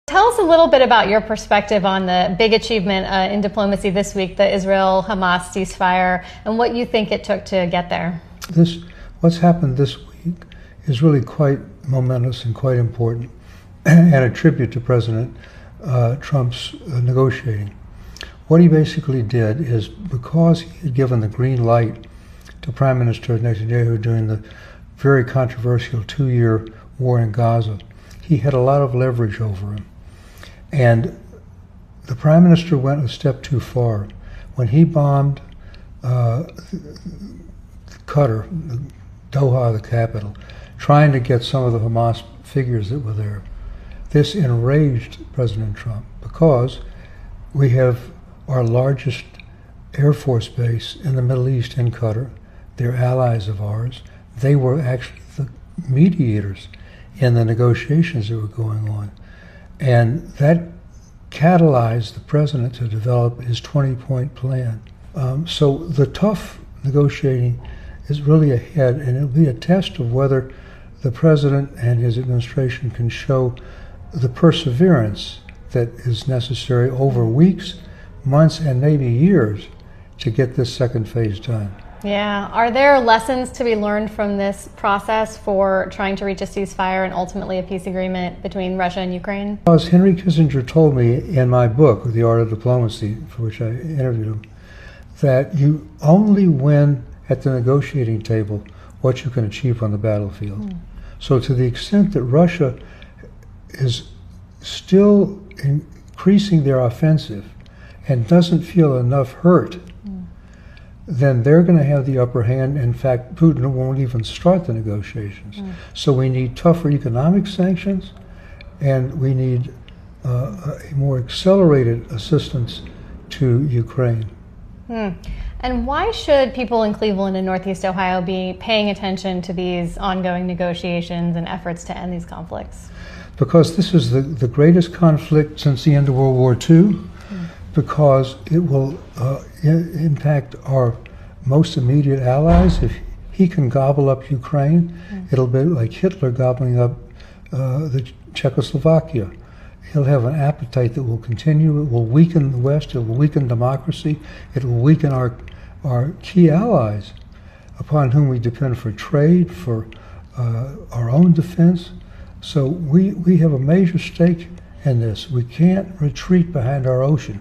Tell us a little bit about your perspective on the big achievement in diplomacy this week, the Israel-Hamas ceasefire, and what you think it took to get there. What's happened this week is really quite momentous and quite important, and a tribute to President Trump's negotiating. What he basically did is, because he had given the green light to Prime Minister Netanyahu during the very controversial 2-year war in Gaza, he had a lot of leverage over him. And the Prime Minister went a step too far. When he bombed Qatar, Doha, the capital, trying to get some of the Hamas figures that were there, this enraged President Trump, because we have our largest Air Force base in the Middle East in Qatar. They're allies of ours. They were actually the mediators in the negotiations that were going on. And that catalyzed the president to develop his 20-point plan. So the tough negotiating is really ahead, and it'll be a test of whether the president and his administration can show the perseverance that is necessary over weeks, months, and maybe years to get this second phase done. Yeah. Are there lessons to be learned from this process for trying to reach a ceasefire and ultimately a peace agreement between Russia and Ukraine? As Henry Kissinger told me in my book, The Art of Diplomacy, for which I interviewed him, that you only win at the negotiating table what you can achieve on the battlefield. So to the extent that Russia is still increasing their offensive and doesn't feel enough hurt, then they're going to have the upper hand. In fact, Putin won't even start the negotiations. So we need tougher economic sanctions, and we need a more accelerated assistance to Ukraine. And why should people in Cleveland and Northeast Ohio be paying attention to these ongoing negotiations and efforts to end these conflicts? Because this is the greatest conflict since the end of World War II, because it will impact our most immediate allies. If he can gobble up Ukraine, it'll be like Hitler gobbling up the Czechoslovakia. He'll have an appetite that will continue. It will weaken the West. It will weaken democracy. It will weaken our key allies upon whom we depend for trade, for our own defense. So we have a major stake in this. We can't retreat behind our ocean.